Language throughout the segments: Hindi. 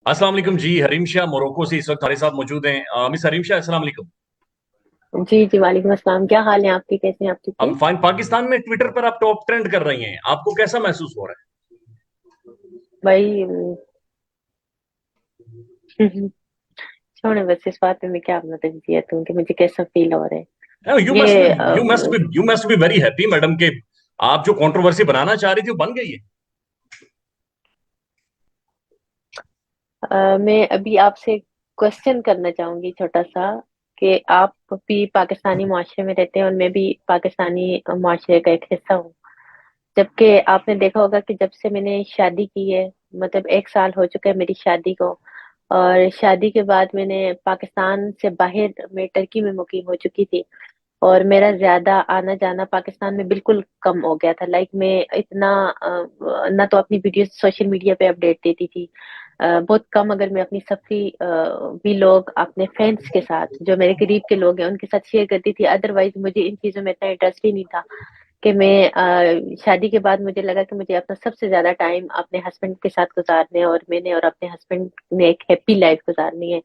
अस्सलाम वालेकुम जी। हरीम शाह मोरक्को से इस वक्त हमारे साथ मौजूद हैं। मिस हरीम शाह, अस्सलाम वालेकुम। जी जी, वालेकुम अस्सलाम। क्या हाल है आपके? कैसे हैं आप? ठीक हम है फाइन। पाकिस्तान में ट्विटर पर आप टॉप ट्रेंड कर रही हैं, आपको कैसा महसूस हो रहा भाई। छोड़े, बस इस बात में मैं क्या मतलब दिया तुम कि मुझे कैसा फील हो रहा है। है? यू मस्ट ये be you must be you must be very happy madam के आप जो कंट्रोवर्सी बनाना चाह रही थी वो बन गई है। मैं अभी आपसे क्वेश्चन करना चाहूंगी छोटा सा, कि आप भी पाकिस्तानी माशरे में रहते हैं और मैं भी पाकिस्तानी माशरे का एक हिस्सा हूँ। जबकि आपने देखा होगा कि जब से मैंने शादी की है, मतलब 1 साल हो चुका है मेरी शादी को। और शादी के बाद मैंने पाकिस्तान से बाहर, मैं टर्की में मुकीम हो चुकी थी। और मेरा ज्यादा आना जाना पाकिस्तान में बिल्कुल कम हो गया था। लाइक मैं इतना ना तो अपनी वीडियो सोशल मीडिया पे अपडेट देती थी। बहुत कम, अगर मैं अपनी सफरी भी लोग अपने फ्रेंड्स के साथ, जो मेरे करीब के लोग हैं, उनके साथ शेयर करती थी। अदरवाइज मुझे इन चीजों में इतना इंटरेस्ट ही नहीं था। कि मैं शादी के बाद मुझे लगा कि मुझे अपना सबसे ज्यादा टाइम अपने हस्बैंड के साथ गुजारने है, और मैंने और अपने हस्बैंड ने एक हैप्पी लाइफ गुजारनी है।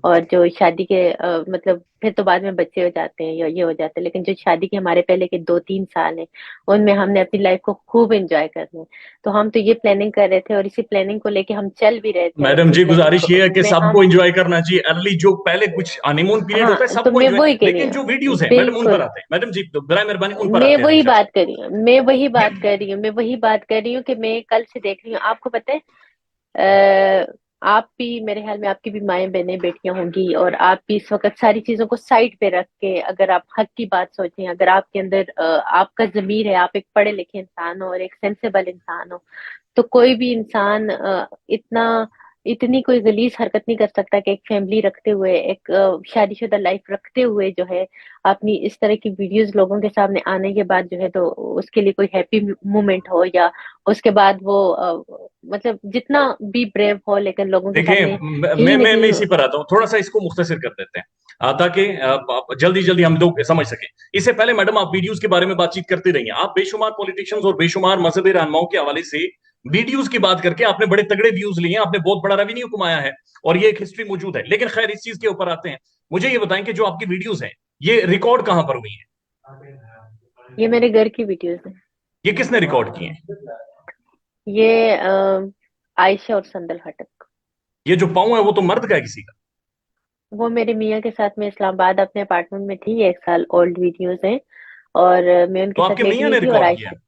और जो शादी के मतलब फिर तो बाद में बच्चे हो जाते हैं या ये हो जाते हैं, लेकिन जो शादी के हमारे पहले के 2-3 साल हैं, उनमें हमने अपनी लाइफ को खूब एंजॉय करना है। तो हम तो ये प्लानिंग कर रहे थे, और इसी प्लानिंग को लेके हम चल भी रहे थे, और मैडम इसी जी, प्लानिंग गुजारिश ये है कि में सबको हम। एंजॉय करना चाहिए। अर्ली जो पहले कुछ हनीमून पीरियड होता है हाँ, तो सबको मैं एंजॉय, वही कह रही लेकिन जो हूँ, वीडियोज हैं मैडम उन पर बिल्कुल। आते हैं। मैडम जी तो बराए मेहरबानी उन पर मैं आते हैं वही हरीम शाह बात साहब। कर रही हूँ, मैं वही ये बात कर रही हूँ, मैं वही बात कर रही हूँ कि मैं कल से देख रही हूँ। आपको पता है, आप भी, मेरे ख्याल में आपकी भी माएं बहनें बेटियां होंगी, और आप भी इस वक्त सारी चीजों को साइड पे रख के, अगर आप हक की बात सोचें, अगर आपके अंदर आपका जमीर है, आप एक पढ़े लिखे इंसान हो और एक सेंसेबल इंसान हो, तो कोई भी इंसान इतनी कोई गलीज हरकत नहीं कर सकता कि एक फैमिली रखते हुए, एक शादीशुदा लाइफ रखते हुए जो है, अपनी इस तरह की वीडियोस लोगों के सामने आने के बाद जो है, तो उसके लिए कोई हैप्पी मोमेंट हो, या उसके बाद वो मतलब जितना भी ब्रेव हो, लेकिन लोगों के देखिए, सामने कहीं ना मैं कहीं इसी पर आता हूँ, थोड़ा सा इसको मुख्तसर कर देते हैं ताकि जल्दी जल्दी हम लोग समझ सकें। इससे पहले मैडम आप वीडियोस के बारे में बातचीत करते रहिए। आप बेशुमार पॉलिटिशियंस और बेशुमार मजहबी रहनुमाओं के हवाले से वीडियोस की बात करके आपने बड़े तगड़े व्यूज लिए हैं, आपने बहुत बड़ा रेवेन्यू कमाया है, और ये एक हिस्ट्री मौजूद है। लेकिन खैर, इस चीज के ऊपर आते हैं। मुझे ये बताएं कि जो आपकी वीडियोस हैं, ये रिकॉर्ड कहां पर हुई है? ये मेरे घर की वीडियोस है। ये किसने रिकॉर्ड किए हैं? ये आयशा और संदल हटक। ये जो पाऊं है वो तो मर्द का है किसी का? वो मेरे मियाँ के साथ मैं इस्लामाबाद अपने अपार्टमेंट में थी, 1 साल ओल्ड वीडियोस हैं। और मैं उनके तो साथ आपके लेटी मियां हुई ने थी, और रिकॉर्ड किया है? आयशा।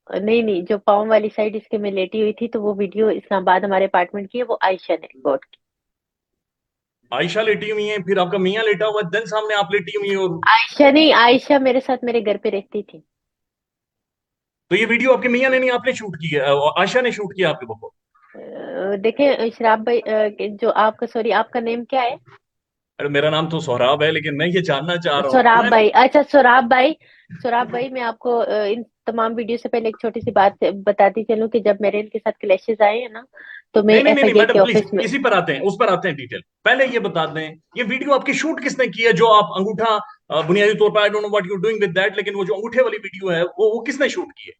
नहीं नहीं, जो पाँव वाली साइड इसके मैं लेटी हुई थी, तो वो वीडियो इस्लामाबाद हमारे अपार्टमेंट की है, वो आयशा ने रिकॉर्ड की। आयशा लेटी हुई है, फिर आपका मियां लेटा हुआ है, देन सामने आप लेटी हुई है, और आयशा नहीं, आयशा मेरे साथ मेरे घर पे रहती थी। तो ये वीडियो आपके मियां ने नहीं, आपने शूट की है? आयशा ने शूट किया आपके बको? देखें शराब भाई, जो आपका, सॉरी, आपका नेम क्या है? अरे मेरा नाम तो सोहराब है, लेकिन मैं ये जानना चाह रहा हूँ सोराब मैं भाई, अच्छा सोराब भाई। सोराब भाई, मैं आपको इन तमाम वीडियो से पहले एक छोटी सी बात बताती चलूं, कि जब मेरे इनके साथ क्लैशेस आए हैं ना, तो मैं नहीं नहीं नहीं एफआईए मैडम के प्लीज, ऑफिस में। इसी पर आते हैं, उस पर आते हैं डिटेल। पहले ये बता दें, ये वीडियो आपकी शूट किसने की है? जो आप अंगूठा बुनियादी तौर पर I don't know what you doing with that, लेकिन वो जो अंगूठे वाली वीडियो है वो किसने शूट की है?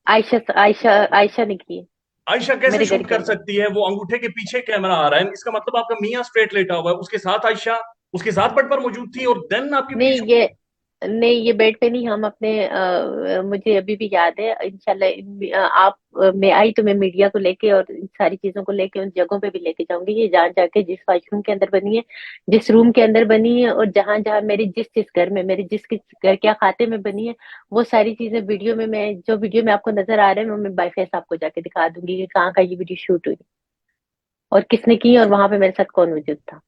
आयशा आयशा आयशा ने की है, आयशा कैसे मेरे घर शूट के कर अंदर। सकती है? वो अंगूठे के पीछे कैमरा आ रहा है, इसका मतलब आपका मियां स्ट्रेट लेटा हुआ है, उसके साथ आयशा उसके साथ बेड पर मौजूद थी, और देन आपकी वीडियो नहीं शूट ये की। नहीं, ये बेड पे नहीं, हम अपने मुझे अभी भी याद है, इंशाल्लाह आप मैं आई तो मैं मीडिया को लेके और इन सारी चीजों को लेके उन जगहों पे भी लेके जाऊंगी, ये जहाँ जाके जिस वॉशरूम के अंदर बनी है, जिस रूम के अंदर बनी है, और जहां जहां मेरी जिस जिस घर में, मेरे जिस किस घर क्या खाते में बनी है, वो सारी चीजें वीडियो में, मैं जो वीडियो में आपको नजर आ रहे हैं, वो मैं बाई फेस आपको जाके दिखा दूंगी कि कहाँ का ये वीडियो शूट हुई और किसने की, और वहां पे मेरे साथ कौन मौजूद था।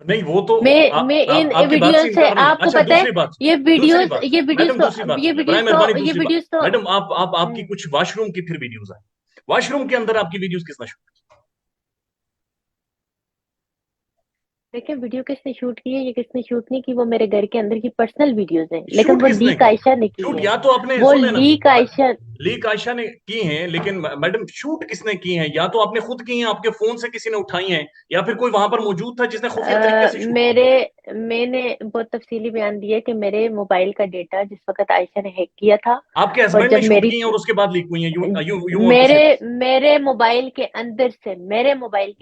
नहीं वो तो मैं इन आपकी बात वीडियो से से, इनकार नहीं है। आपको अच्छा, पता है, दूसरी बात ये सुनिए, दूसरी वीडियोस बात ये सुनिए वीडियोस मैडम, दूसरी बात तो ये सुनिए, बराए वीडियोस तो मेहरबानी ये दूसरी बात। वीडियोस तो मैडम आप आपकी कुछ वॉशरूम की फिर वीडियोस आए, वॉशरूम के अंदर आपकी वीडियोस किसने शूट देखिए, वीडियो किसने शूट की है, ये किसने शूट नहीं की, वो मेरे घर के अंदर की पर्सनल वीडियोस हैं, की? लेकिन शूट वो किसने लीक की? आयशा ने की शूट है। या तो आपने वो सुने ना, लीक आयशा। लीक आयशा ने की हैं, लेकिन मैडम शूट किसने की हैं? या तो आपने खुद की हैं, आपके फोन से किसी ने उठाई हैं, या फिर कोई वहां पर मौजूद था जिसने खुफिया तरीके से शूट की मेरे हैं? मैंने बहुत तफसीली बयान दिया कि मेरे मोबाइल का डेटा जिस वक्त आयशा ने हैक किया था, आपके और हस्बैंड ने जब शूट मेरी की हैं और उसके बाद लीक हुई हैं? You you you want to मेरे से? मेरे मोबाइल के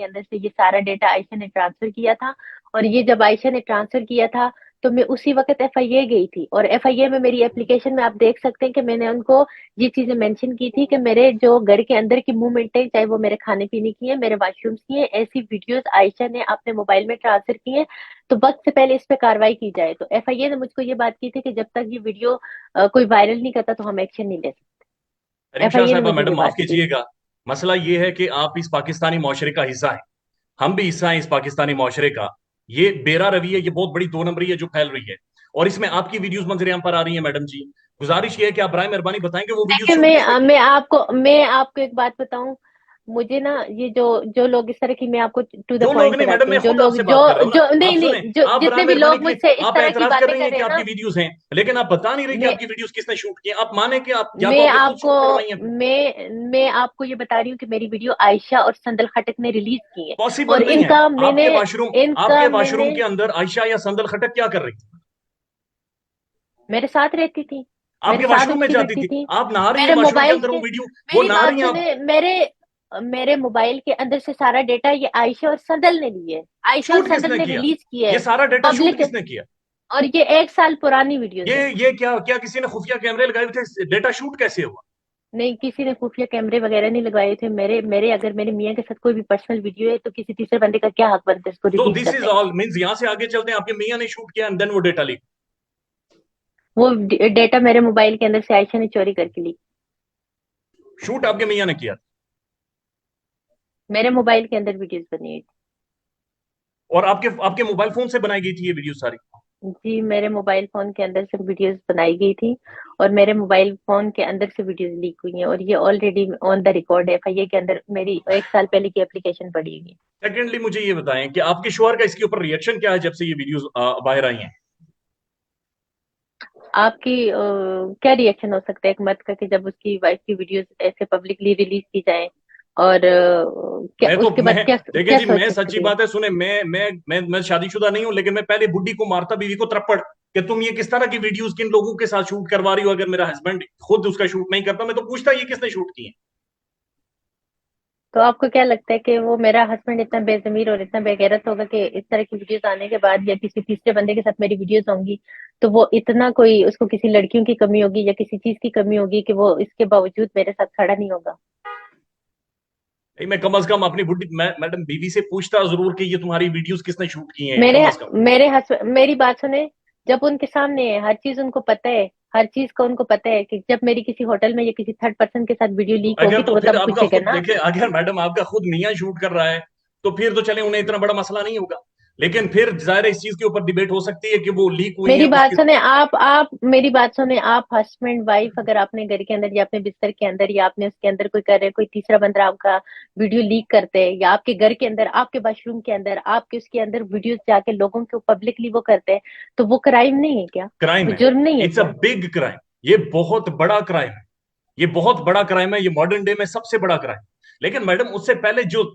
अंदर से ये सारा डेटा आयशा ने ट्रांसफर किया था। और ये जब आयशा ने ट्रांसफर किया था, तो मैं उसी वक्त एफआईए गई थी, और एफआईए में मेरी एप्लीकेशन में आप देख सकते हैं कि मैंने उनको ये चीजें मेंशन की थी कि मेरे जो घर के अंदर की मूवमेंट है, चाहे वो मेरे खाने पीने की है, मेरे वॉशरूम्स की है, ऐसी वीडियोस आयशा ने अपने मोबाइल में ट्रांसफर की है। तो वक्त से पहले इस पे कार्रवाई की जाए। तो एफआईए ने मुझको ये बात की थी कि जब तक ये वीडियो कोई वायरल नहीं करता तो हम एक्शन नहीं ले सकते। रिमशा एफआईए ने साहबा, मुझे ये मैडम माफ बात की थी। कीजिएगा, मसला ये है कि आप इस पाकिस्तानी माशरे का हिस्सा हैं, हम भी हिस्सा हैं इस पाकिस्तानी माशरे का। ये बेरा रवि है, ये बहुत बड़ी दो नंबरी है जो फैल रही है, और इसमें आपकी वीडियोस मंजरे आम पर आ रही हैं। मैडम जी, गुजारिश ये है कि आप बराए मेहरबानी बताएंगे वो वीडियो देखिए, शूट किसने की? मैं आपको एक बात बताऊं। मुझे ना, ये जो जो लोग इस तरह की, मैं आपको टू द जो लोग पॉइंट नहीं मैडम, बताती मैं हूँ। जो खुद लोग आपसे जो बात कर रहा हूँ जो ना, आप नहीं सुने। नहीं, जो आप बराए जितने भी मेहरबानी लोग के लिए मुझसे इस आप तरह की एतराज कर बातें रही कर हैं रहे कि हैं आपकी ना, वीडियोस हैं, लेकिन आप बता नहीं रही कि मैं आपकी वीडियोस किसने शूट की हैं। आप माने कि आप, या तो मैं आपने खुद आपको शूट करवाई हैं। मैं आपको ये बता रही हूँ कि मेरी वीडियो आयशा और संदल खटक ने रिलीज की है। और पॉसिबल नहीं है। आपके इनका मैंने वॉशरूम के अंदर आयशा या संदल खटक क्या कर रही थी? मेरे साथ रहती थी, मेरे आपके साथ वॉशरूम में उठती जाती बैठती थी, थी। आप नहा रही हैं मेरे वॉशरूम के मोबाइल अंदर, वो से वीडियो वो मेरी नहा रही बात हैं आप। सुने, मेरे मोबाइल के अंदर से सारा डेटा ये आयशा और संदल ने लिए, आयशा और शूट संदल किसने ने किया? रिलीज किया ये है सारा डेटा शूट पब्लिक। किसने किया? और ये 1 साल पुरानी वीडियोस ये है। ये क्या क्या किसी ने खुफिया कैमरे लगाए हुए थे? डेटा शूट कैसे हुआ? नहीं, किसी ने खुफिया कैमरे वगैरह नहीं लगवाए थे। मेरे मेरे अगर मेरे मियाँ के साथ कोई भी पर्सनल वीडियो है, तो किसी तीसरे बंदे का क्या हक बनता है इसको तो रिलीज दिस इज करने का। ऑल मीन्स, यहां से आगे चलते हैं, आपके मियां ने शूट किया एंड देन वो डेटा लीक। वो डेटा मेरे मोबाइल के अंदर से आयशा ने चोरी करके ली। शूट आपके मियां ने किया था, मेरे मोबाइल के अंदर वीडियोस बनी हुई और आपके आपके मोबाइल फोन से बनाई गई थी ये वीडियो सारी? थी जी। मेरे मोबाइल फोन के अंदर से वीडियोस बनाई गई थी, और मेरे मोबाइल फोन के अंदर से वीडियोस लीक हुई हैं, और ये ऑलरेडी ऑन द रिकॉर्ड है। एफआईए के अंदर मेरी 1 साल पहले की एप्लीकेशन पड़ी हुई है। सेकेंडली, मुझे ये बताएं कि आपके शोहर का इसके ऊपर रिएक्शन क्या है जब से ये वीडियोस बाहर आई हैं? आपकी क्या रिएक्शन हो सकता है एक मर्द का, कि जब उसकी वाइफ की वीडियोस ऐसे पब्लिकली रिलीज की जाए, और क्या मैं तो उसके बाद मैं क्या देखिए क्या जी, सोच मैं सच्ची सकती है। बात है, सुने, मैं शादीशुदा नहीं हूं, लेकिन मैं पहले बुड्ढी को मारता, बीवी को थप्पड़, कि तुम ये किस तरह की वीडियोस किन लोगों के साथ शूट करवा रही हो। अगर मेरा हस्बैंड खुद उसका शूट नहीं करता, मैं तो पूछता ये किसने शूट की है। तो आपको क्या लगता है कि वो मेरा हस्बैंड इतना बेजमीर और इतना बेगैरत होगा कि इस तरह की वीडियोस आने के बाद, या किसी तीसरे बंदे के साथ मेरी वीडियोस होंगी, तो वो इतना, कोई उसको किसी लड़कियों की कमी होगी या किसी चीज की कमी होगी कि वो इसके बावजूद मेरे साथ खड़ा नहीं होगा। मैं कम अज कम अपनी बुढ़ी मैडम बीवी से पूछता जरूर कि ये तुम्हारी वीडियोस किसने शूट की हैं, मेरे कम अज कम। मेरे हस्बैंड, मेरी बात सुने, जब उनके सामने है हर चीज, उनको पता है, हर चीज का उनको पता है कि जब मेरी किसी होटल में या किसी थर्ड पर्सन के साथ वीडियो लीक अगर होगी, तो तो वो फिर तब आपका पूछेगा खुद ना। देखिए, अगर मैडम आपका खुद मियाँ शूट कर रहा है, तो फिर तो चले, उन्हें इतना बड़ा मसला नहीं होगा। लेकिन फिर जाहिर है इस चीज के ऊपर डिबेट हो सकती है कि वो लीक हुई है मेरी बात उसकी। सुने, आप मेरी बात सुने, आप हस्बैंड वाइफ, अगर आपने घर के अंदर या अपने बिस्तर के अंदर या आपने उसके अंदर कोई कर रहे, कोई तीसरा बंदा आपका वीडियो लीक करते हैं, या आपके घर के अंदर, आपके वॉशरूम के अंदर, आपके उसके अंदर वीडियोस जाके लोगों को पब्लिकली वो करते हैं, तो वो क्राइम नहीं है क्या? क्राइम वो है, जुर्म नहीं है इट्स अ क्या? बिग क्राइम, ये बहुत बड़ा क्राइम है, ये बहुत बड़ा क्राइम है, ये मॉडर्न डे में सबसे बड़ा क्राइम। लेकिन मैडम उससे पहले जो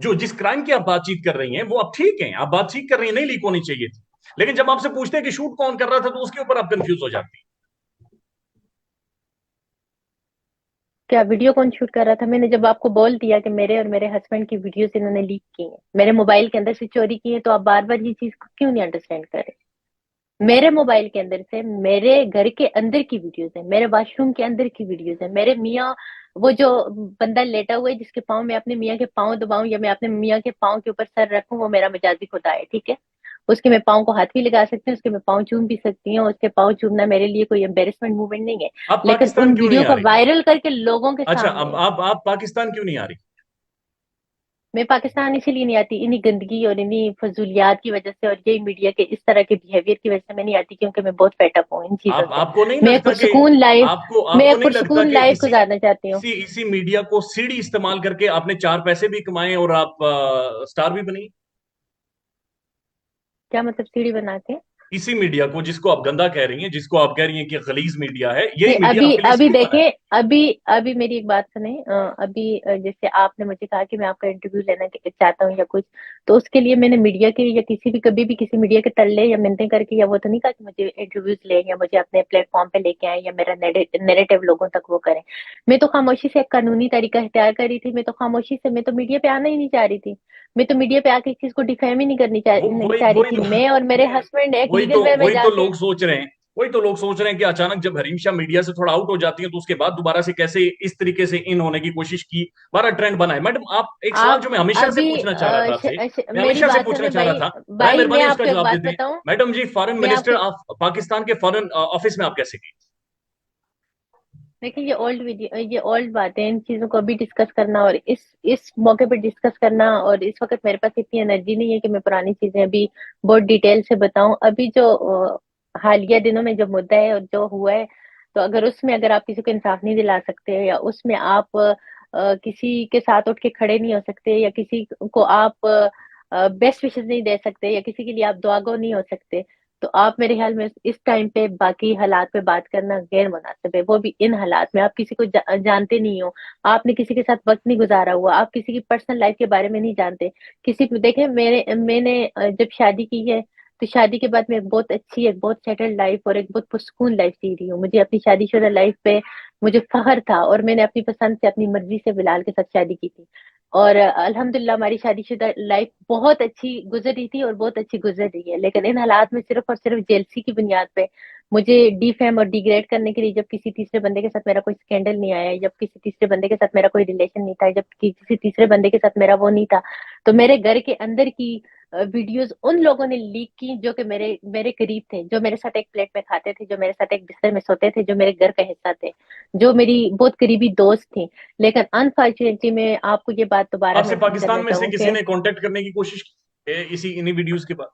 जो जिस क्राइम की आप बातचीत कर रही हैं वो आप ठीक है, आप बात ठीक कर रही हैं, नहीं लीक होनी चाहिए थी। लेकिन जब आपसे पूछते हैं कि शूट कौन कर रहा था, तो उसके ऊपर आप कंफ्यूज हो जाती हैं। क्या वीडियो कौन शूट कर रहा था? मैंने जब आपको बोल दिया कि मेरे और मेरे हस्बैंड की वीडियोस इन्होंने लीक की हैं, मेरे मोबाइल के अंदर से चोरी की है, तो आप बार बार ये चीज को क्यों नहीं अंडरस्टैंड कर रहे? मेरे मोबाइल के अंदर से मेरे घर के अंदर की वीडियोस है, मेरे वॉशरूम के अंदर की वीडियोस है, मेरे मियाँ, वो जो बंदा लेटा हुआ है जिसके पाँव मैं अपने मियाँ के पाँव दबाऊं या मैं अपने मियाँ के पाँव के ऊपर सर रखूं, वो मेरा मजाजी खुदा है, ठीक है। उसके मैं पाँव को हाथ भी लगा सकती हूँ, उसके मैं पाँव चूम भी सकती हूँ, उसके पाँव चूमना मेरे लिए कोई एम्बेरसमेंट मूवमेंट नहीं है। आप लेकिन पाकिस्तान उन क्यों नहीं वीडियो आ को रही? वायरल करके लोगों के अच्छा, अब सामने, आप पाकिस्तान क्यों नहीं आ रही? मैं पाकिस्तान इसीलिए नहीं आती, इन्हीं गंदगी और इन्हीं फजूलियात की वजह से, और यही मीडिया के इस तरह के बिहेवियर की वजह से मैं नहीं आती, क्योंकि मैं बहुत फेटअप हूँ इन चीजों आप से। आपको नहीं मैं एक लगता कि पुरसुकून लाइफ आपको मैं आपको एक नहीं लगता पुरसुकून कि लाइफ इसी गुजारना चाहती हूँ। इसी इसी मीडिया को सीढ़ी इस्तेमाल करके आपने चार पैसे भी कमाए और आप स्टार भी बनी? क्या मतलब सीढ़ी बना के? इसी मीडिया को जिसको आप गंदा कह रही हैं, जिसको आप कह रही हैं कि गलीज मीडिया है, यही नहीं, मीडिया अभी आपके लिए अभी सेफ बना है। देखिए, अभी अभी मेरी एक बात सुने। अभी जैसे आपने मुझे कहा कि मैं आपका इंटरव्यू लेना चाहता हूँ या कुछ, तो उसके लिए मैंने मीडिया के या किसी भी कभी भी किसी मीडिया के तल्ले या मिन्नतें करके या वो तो नहीं कहा कि मुझे इंटरव्यूज लें या मुझे अपने प्लेटफॉर्म पे लेके आए या मेरा नेरेटिव लोगों तक वो करें। मैं तो खामोशी से एक कानूनी तरीका इख्तियार करी थी। मैं तो खामोशी से, मैं तो मीडिया पे आना ही नहीं चाह रही थी। मैं तो मीडिया पे आके इस चीज को डिफेम ही वो नहीं वही चाह रही वही थी। तो मैं और मेरे हस्बैंड एक लीगल वे में वही तो जाके। लोग सोच रहे हैं। वही तो लोग सोच रहे हैं कि अचानक जब हरीम शाह मीडिया से थोड़ा आउट हो जाती है तो उसके बाद दोबारा से कैसे इस तरीके से इन होने की कोशिश की, बड़ा ट्रेंड बना है। मैडम, आप एक सवाल आप जो मैं हमेशा से अभी पूछना चाह रहा था आपसे, मैं मेरी हमेशा से बात पूछना सुने चाह रहा भाई। था, बड़ा भाई मैं मेहरबानी उसका आपको एक जवाब दे बात दें। बताऊं। मैडम जी, फॉरेन मैं मिनिस्टर आपको आप पाकिस्तान के फॉरेन ऑफिस में आप कैसे गए? देखिए, ये ओल्ड बातें, इन चीजों को अभी डिस्कस करना और इस मौके पर डिस्कस करना, और इस वक्त मेरे पास इतनी एनर्जी नहीं है कि मैं पुरानी चीजें अभी बहुत डिटेल से बताऊं। अभी जो हालिया दिनों में जो मुद्दा है और जो हुआ है, तो अगर आप किसी को इंसाफ नहीं दिला सकते, या उसमें आप किसी के साथ उठ के खड़े नहीं हो सकते, या किसी को आप बेस्ट विशेस नहीं दे सकते, या किसी के लिए आप दुआगो नहीं हो सकते, तो आप मेरे ख्याल में इस टाइम पे बाकी हालात पे बात करना गैर मुनासिब है। वो भी इन हालात में आप किसी को जानते नहीं हो, आपने किसी के साथ वक्त नहीं गुजारा हुआ, आप किसी की पर्सनल लाइफ के बारे में नहीं जानते। देखें, मैंने जब शादी की है, तो शादी के बाद मैं एक बहुत सेटल्ड लाइफ और एक बहुत पुरसुकून लाइफ जी रही हूँ। मुझे अपनी शादीशुदा लाइफ पे मुझे फख्र था, और मैंने अपनी पसंद से अपनी मर्जी से बिलाल के साथ शादी की थी। और अल्हम्दुलिल्लाह हमारी शादीशुदा लाइफ बहुत अच्छी गुजर रही थी और बहुत अच्छी गुजर रही है। लेकिन इन हालात में सिर्फ और सिर्फ जेलसी की बुनियाद पे मुझे डिफेम और डिग्रेड करने के लिए, जब किसी तीसरे बंदे के साथ मेरा कोई स्कैंडल नहीं आया, जब किसी तीसरे बंदे के साथ मेरा कोई रिलेशन नहीं था, जब किसी तीसरे बंदे के साथ मेरा वो नहीं था, तो मेरे घर के अंदर की वीडियोस उन लोगों ने लीक की जो कि मेरे मेरे करीब थे, जो मेरे साथ एक प्लेट में खाते थे, जो मेरे साथ एक बिस्तर में सोते थे, जो मेरे घर का हिस्सा थे, जो मेरी बहुत करीबी दोस्त थी। लेकिन अनफॉर्चुनेटली मैं आपको ये बात दोबारा आपसे मेंशन पाकिस्तान करना में से चाहूँ किसी कि ने कांटेक्ट करने की कोशिश की इसी इन्हीं वीडियोस के बाद?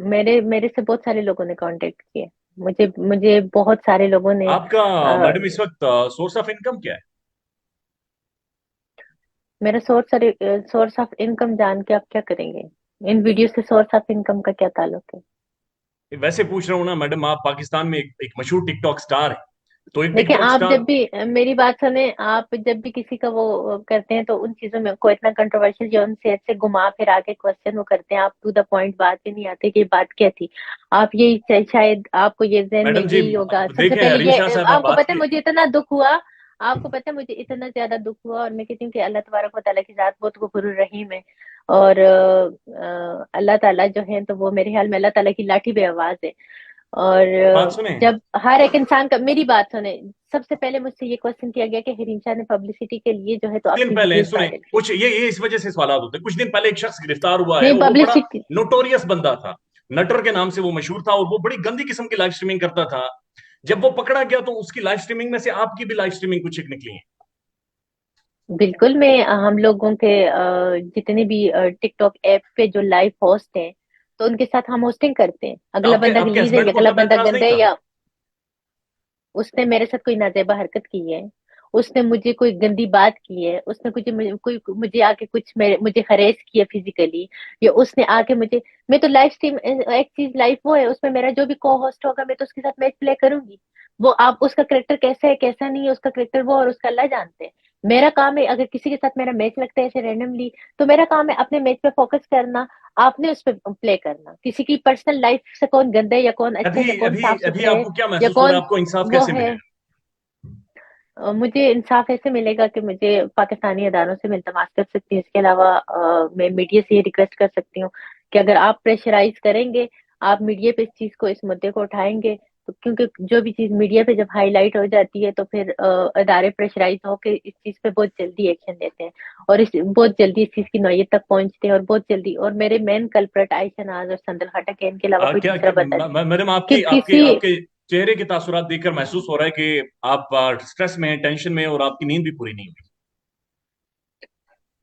मेरे मेरे से बहुत सारे लोगों ने कांटेक्ट किए। मुझे मुझे बहुत सारे लोगों ने आपका आ, मैडम इस वक्त सोर्स ऑफ इनकम क्या है? मेरा सोर्स ऑफ इनकम जान के आप क्या करेंगे? इन वीडियो से सोर्स ऑफ इनकम का क्या ताल्लुक है? वैसे पूछ रहा हूँ ना मैडम, आप पाकिस्तान में एक मशहूर टिकटॉक स्टार है, तो एक देखिए, टिकटॉक आप स्टार। जब भी मेरी बात सुने, आप जब भी किसी का वो करते हैं, तो उन चीजों में को इतना कंट्रोवर्शियल जो उनसे ऐसे घुमा फिरा के क्वेश्चन वो करते हैं, आप टू द पॉइंट बात पे नहीं आते कि ये बात क्या थी। आप यही शायद आपको ये जहन में मैडम जी, यही होगा सबसे देखें पहले हरीम ये। शाह साहब, आप आपको बात पता है की। मुझे इतना दुख हुआ। आपको पता है मुझे इतना ज्यादा दुख हुआ, और मैं कहती हूँ कि अल्लाह तबारक व तआला की जात बहुत गफूरुर रहीम है। और अल्लाह ताला जो है, तो वो मेरे ख्याल में अल्लाह ताला की लाठी पे आवाज है। और बात सुने, जब हर एक इंसान का, मेरी बात सुने, सबसे पहले मुझसे ये क्वेश्चन किया गया कि हिरीन शाह ने पब्लिसिटी के लिए जो है तो दिन अपनी पहले वीडियोस सुने, वायरल की। कुछ ये इस वजह से सवाल होते हैं। कुछ दिन पहले एक शख्स गिरफ्तार हुआ है नहीं, और वो बड़ा पब्लिसिटी। नोटोरियस बंदा था। नटर के नाम से वो मशहूर था और वो बड़ी गंदी किस्म की लाइव स्ट्रीमिंग करता था। जब वो पकड़ा गया तो उसकी लाइव स्ट्रीमिंग में से आपकी भी लाइव स्ट्रीमिंग कुछ एक निकली है। बिल्कुल, मैं हम लोगों के जितने भी टिकटॉक ऐप पे जो लाइव होस्ट हैं, तो उनके साथ हम होस्टिंग करते हैं। अगला आपके बंदा आपके गलीज है हस्बैंड या को अगला तब बंदा एतराज नहीं गंदा है, था? या उसने मेरे साथ कोई नाजेबा हरकत की है, उसने मुझे कोई गंदी बात की है, उसने मुझे आके मुझे हरेस किया फिजिकली, या उसने आके मुझे, मैं तो लाइव स्ट्रीम, एक चीज लाइव वो है, उसमें मेरा जो भी को होस्ट होगा मैं तो उसके साथ मैच प्ले करूंगी। वो आप उसका करेक्टर कैसा है कैसा नहीं है, उसका करेक्टर वो और उसका अल्लाह जानते हैं। मेरा काम है, अगर किसी के साथ मेरा मैच लगता है ऐसे रैंडमली, तो मेरा काम है अपने मैच पे फोकस करना, आपने उस पर प्ले करना। किसी की पर्सनल लाइफ से कौन गंदा है या कौन अच्छा अभी है या कौन अभी साफ अभी सुथरे है आपको क्या या महसूस हो रहा कौन है? आपको इंसाफ वो कैसे है। मिलेगा? मुझे इंसाफ ऐसे मिलेगा कि मुझे पाकिस्तानी अदालों से मैं इल्तमास कर सकती हूँ। इसके अलावा मैं मीडिया से ये रिक्वेस्ट कर सकती हूँ कि अगर आप प्रेशराइज करेंगे, आप मीडिया पे इस चीज को, इस मुद्दे को उठाएंगे, तो क्योंकि जो भी चीज मीडिया पे जब हाईलाइट हो जाती है, तो फिर अदारे प्रेशराइज होकर इस चीज पे बहुत जल्दी एक्शन लेते हैं, और इस बहुत जल्दी इस चीज की नौयत तक पहुंचते हैं, और बहुत जल्दी। और मेरे मेन कल्प्रेट आयशा नाज और संदल खटक है, इनके अलावा कोई क्या तीसरा बंदा नहीं है मैडम, कि आपकी आपके किसी। आपके चेहरे के तासुरात देखकर महसूस हो रहा है कि आप स्ट्रेस में हैं, टेंशन में हैं और आपकी नींद भी पूरी नहीं हुई।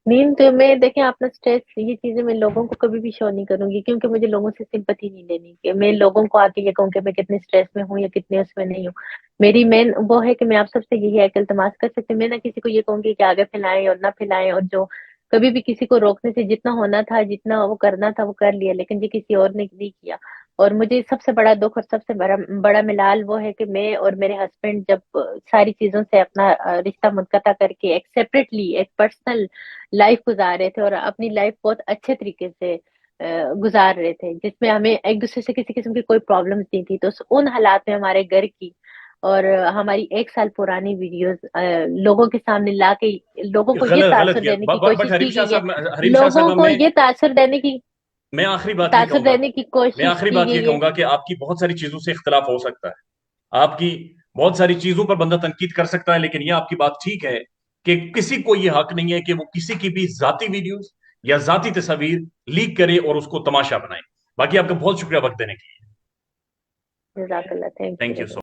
नींद में, देखें, अपना स्ट्रेस, ये चीजें मैं लोगों को कभी भी शो नहीं करूंगी, क्योंकि मुझे लोगों से सिंपैथी नहीं लेनी कि मैं लोगों को आके ये कहूँ कि मैं कितने स्ट्रेस में हूँ या कितने उसमें नहीं हूँ। मेरी मेन वो है कि मैं आप सबसे यही है कि इल्तमास कर सकती हूँ, मैं ना किसी को ये कहूंगी कि आगे फैलाएं और ना फैलाएं, और जो कभी भी किसी को रोकने से जितना होना था, जितना वो करना था वो कर लिया, लेकिन ये किसी और ने नहीं किया। और मुझे सबसे बड़ा दुख और सबसे बड़ा बड़ा मिलाल वो है कि मैं और मेरे हस्बैंड जब सारी चीजों से अपना रिश्ता मुनक़ता करके एक सेपरेटली एक पर्सनल लाइफ गुजार रहे थे, और अपनी लाइफ बहुत अच्छे तरीके से गुजार रहे थे, जिसमें हमें एक दूसरे से किसी किस्म की कोई प्रॉब्लम्स नहीं थी, तो उन हालात में हमारे घर की और हमारी 1 साल पुरानी वीडियोस लोगों के सामने ला के लोगों को ये गलत गलत तासुर किया। देने की बट कोशिश हरीम की शाह गई है, साहब, हरीम शाह लोगों साहब को मैं ये तासुर देने की मैं आखिरी बात ये तासुर कहूंगा, देने की मैं कोशिश आखिरी की बात ये गई है। कहूंगा कि आपकी बहुत सारी चीजों से इख्तलाफ हो सकता है, आपकी बहुत सारी चीजों पर बंदा तनकीद कर सकता है, लेकिन ये आपकी बात ठीक है कि किसी को ये हक नहीं है कि वो किसी की भी जाती वीडियोस या जाती तस्वीर लीक करे और उसको तमाशा बनाए। बाकी आपका बहुत शुक्रिया वक्त देने के लिए। जज़ाकल्लाह, thank thank you you. So